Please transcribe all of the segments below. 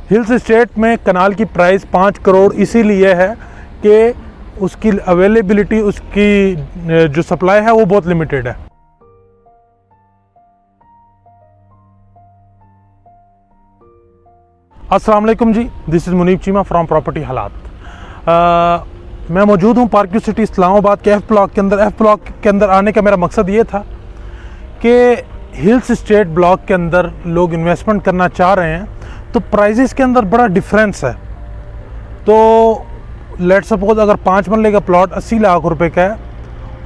Hills state में कनाल की price 5 crore इसीलिए है कि उसकी अवेलेबिलिटी, उसकी जो सप्लाई है वो बहुत लिमिटेड है। अस्सलाम वालेकुम जी, this is Munib Cheema from property Halaat. मैं मौजूद हूँ पार्क व्यू सिटी इस्लामाबाद के एफ ब्लॉक के अंदर। एफ ब्लॉक के अंदर आने का मेरा मकसद ये था कि हिल्स स्टेट ब्लॉक के अंदर लोग इन्वेस्टमेंट करना चाह रहे हैं, तो प्राइजेस के अंदर बड़ा डिफरेंस है। तो लेट सपोज अगर 5 मरले का प्लॉट 80 लाख रुपए का है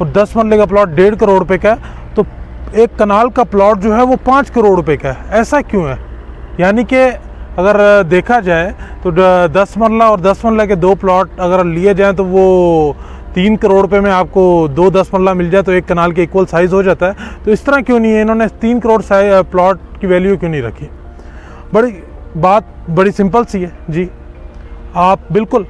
और 10 मरले का प्लॉट 1.5 करोड़ रुपए का है, तो एक कनाल का प्लॉट जो है वो 5 करोड़ रुपए का है। ऐसा क्यों है? यानी कि अगर देखा जाए तो 10 मरला और 10 मरला के 2 प्लॉट अगर लिए जाएं तो वो 3 करोड़ रुपए में आपको 2 10 मरला मिल जाए तो एक कनाल के इक्वल साइज़ हो जाता है। तो इस तरह क्यों नहीं है, इन्होंने 3 करोड़ प्लॉट की वैल्यू क्यों नहीं रखी? बड़ी सिंपल सी है जी। आप बिल्कुल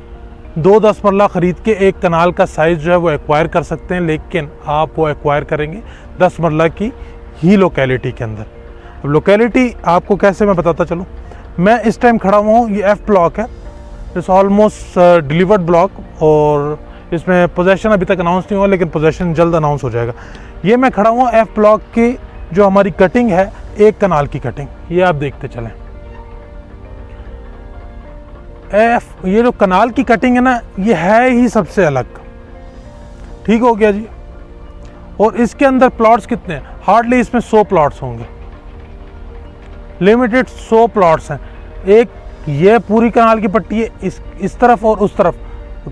2 10 मरला ख़रीद के एक कनाल का साइज़ जो है वो एक्वायर कर सकते हैं, लेकिन आप वो एक्वायर करेंगे 10 मरला की ही लोकेलिटी के अंदर। अब लोकेलिटी आपको कैसे मैं बताता चलूँ। मैं इस टाइम खड़ा हुआ हूँ, ये एफ ब्लॉक है, इट्स ऑलमोस्ट डिलीवर्ड ब्लॉक, और इसमें पोजेशन अभी तक अनाउंस नहीं हुआ, लेकिन पोजेशन जल्द अनाउंस हो जाएगा। ये मैं खड़ा हुआ एफ ब्लॉक की जो हमारी कटिंग है, एक कनाल की कटिंग, ये आप देखते चलें। ये जो कनाल की कटिंग है ना, ये है ही सबसे अलग। ठीक हो गया जी। और इसके अंदर प्लॉट्स कितने हैं? हार्डली इसमें 100 प्लॉट्स होंगे, लिमिटेड 100 प्लॉट्स हैं। एक ये पूरी कनाल की पट्टी है, इस तरफ और उस तरफ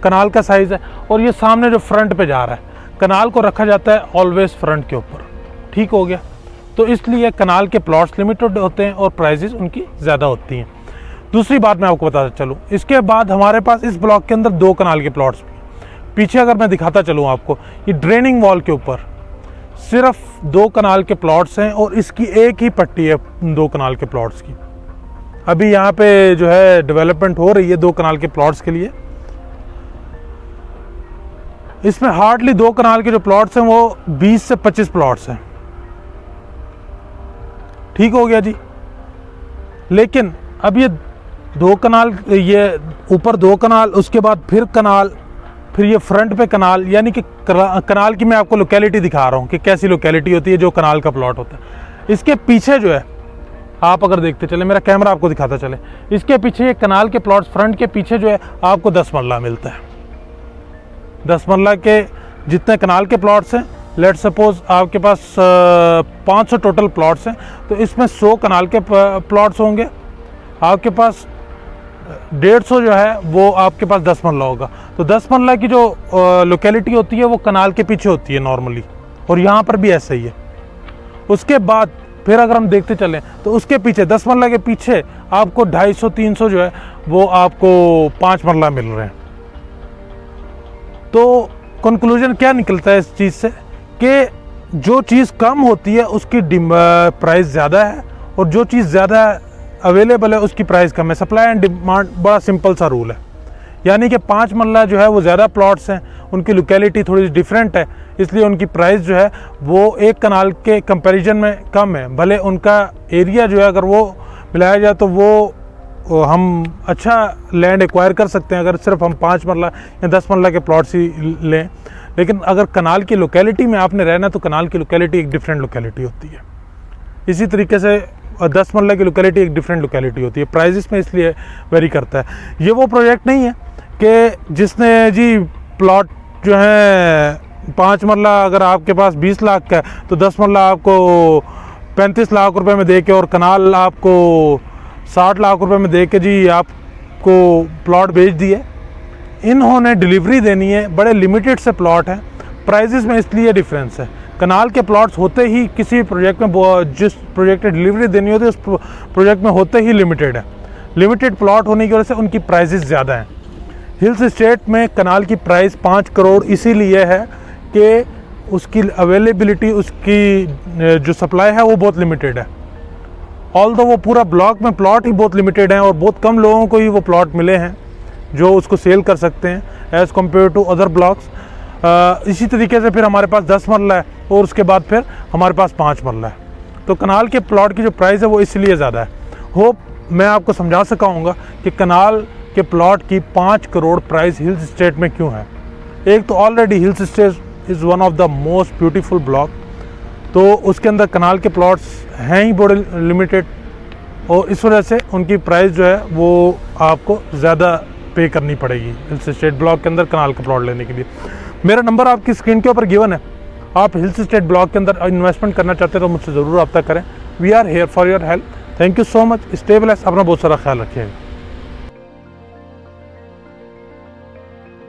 कनाल का साइज़ है, और ये सामने जो फ्रंट पे जा रहा है, कनाल को रखा जाता है ऑलवेज फ्रंट के ऊपर। ठीक हो गया। तो इसलिए कनाल के प्लॉट्स लिमिटेड होते हैं और प्राइजेस उनकी ज़्यादा होती हैं। दूसरी बात मैं आपको बताता चलूँ, इसके बाद हमारे पास इस ब्लॉक के अंदर 2 कनाल के प्लॉट्स भी। पीछे अगर मैं दिखाता चलूँ आपको, ये ड्रेनिंग वॉल के ऊपर सिर्फ 2 कनाल के प्लॉट्स हैं और इसकी एक ही पट्टी है 2 कनाल के प्लॉट्स की। अभी यहाँ पे जो है डेवलपमेंट हो रही है 2 कनाल के प्लॉट्स के लिए। इसमें हार्डली 2 कनाल के जो प्लॉट्स हैं वो 20 से 25 प्लॉट्स हैं। ठीक हो गया जी। लेकिन अब ये 2 कनाल, ये ऊपर 2 कनाल, उसके बाद फिर कनाल, फिर ये फ्रंट पे कनाल, यानी कि कनाल की मैं आपको लोकेलिटी दिखा रहा हूँ कि कैसी लोकेलिटी होती है जो कनाल का प्लॉट होता है। इसके पीछे जो है, आप अगर देखते चले, मेरा कैमरा आपको दिखाता चले, इसके पीछे ये कनाल के प्लॉट्स, फ्रंट के पीछे जो है आपको 10 मरला मिलता है। 10 मरला के जितने कनाल के प्लॉट्स हैं, लेट सपोज आपके पास 500 टोटल प्लॉट्स हैं, तो इसमें 100 कनाल के प्लॉट्स होंगे। आपके पास 150 जो है वो आपके पास 10 मरला होगा। तो 10 मरला की जो लोकेलिटी होती है वो कनाल के पीछे होती है नॉर्मली, और यहाँ पर भी ऐसा ही है। उसके बाद फिर अगर हम देखते चलें तो उसके पीछे 10 मरला के पीछे आपको 250-300 जो है वो आपको 5 मरला मिल रहे हैं। तो कंक्लूजन क्या निकलता है इस चीज़ से कि जो चीज़ कम होती है उसकी प्राइस ज़्यादा है, और जो चीज़ ज़्यादा अवेलेबल है उसकी प्राइस कम है। सप्लाई एंड डिमांड बड़ा सिंपल सा रूल है। यानी कि 5 मरला जो है वो ज़्यादा प्लॉट्स हैं, उनकी लोकेलिटी थोड़ी डिफरेंट है, इसलिए उनकी प्राइस जो है वो एक कनाल के कंपैरिजन में कम है। भले उनका एरिया जो है अगर वो मिलाया जाए तो वो हम अच्छा लैंड एक्वायर कर सकते हैं अगर सिर्फ हम 5 मरला या 10 मरला के प्लॉट्स ही लें। लेकिन अगर कनाल की लोकेलिटी में आपने रहना तो कनाल की लोकेलिटी एक डिफरेंट लोकेलिटी होती है। इसी तरीके से 10 मरला की लोकेलिटी एक डिफरेंट लोकेलिटी होती है। प्राइजेस में इसलिए वेरी करता है। ये वो प्रोजेक्ट नहीं है कि जिसने जी प्लॉट जो है 5 मरला अगर आपके पास 20 लाख का है तो 10 मरला आपको 35 लाख रुपए में दे के और कनाल आपको 60 लाख रुपए में दे के जी आपको प्लॉट बेच दिए। इन्होंने डिलीवरी देनी है, बड़े लिमिटेड से प्लॉट हैं। प्राइजेस में इसलिए डिफरेंस है। कनाल के प्लॉट्स होते ही किसी प्रोजेक्ट में, जिस प्रोजेक्ट की डिलीवरी देनी होती है उस प्रोजेक्ट में होते ही लिमिटेड है। लिमिटेड प्लॉट होने की वजह से उनकी प्राइजेस ज़्यादा हैं। हिल्स स्टेट में कनाल की प्राइस 5 करोड़ इसीलिए है कि उसकी अवेलेबिलिटी, उसकी जो सप्लाई है वो बहुत लिमिटेड है। ऑल्दो वो पूरा ब्लॉक में प्लॉट ही बहुत लिमिटेड हैं और बहुत कम लोगों को ही वो प्लॉट मिले हैं जो उसको सेल कर सकते हैं as compare to other blocks. इसी तरीके से फिर हमारे पास 10 मरला है और उसके बाद फिर हमारे पास 5 मरला है। तो कनाल के प्लॉट की जो प्राइस है वो इसलिए ज़्यादा है। होप मैं आपको समझा सका हूँगा कि कनाल के प्लॉट की 5 करोड़ प्राइस हिल्स स्टेट में क्यों है। एक तो already hills state is one of the most beautiful block, तो उसके अंदर कनाल के प्लॉट्स हैं ही बड़े लिमिटेड, और इस वजह से उनकी प्राइस जो है वो आपको ज़्यादा पे करनी पड़ेगी हिल्स स्टेट ब्लॉक के अंदर कनाल का प्लॉट लेने के लिए। मेरा नंबर आपकी स्क्रीन के ऊपर गिवन है, आप हिल्स स्टेट ब्लॉक के अंदर इन्वेस्टमेंट करना चाहते हैं तो मुझसे ज़रूर रब्ता करें। We are here for your help. Thank you so much. Stay blessed, अपना बहुत सारा ख्याल रखिएगा।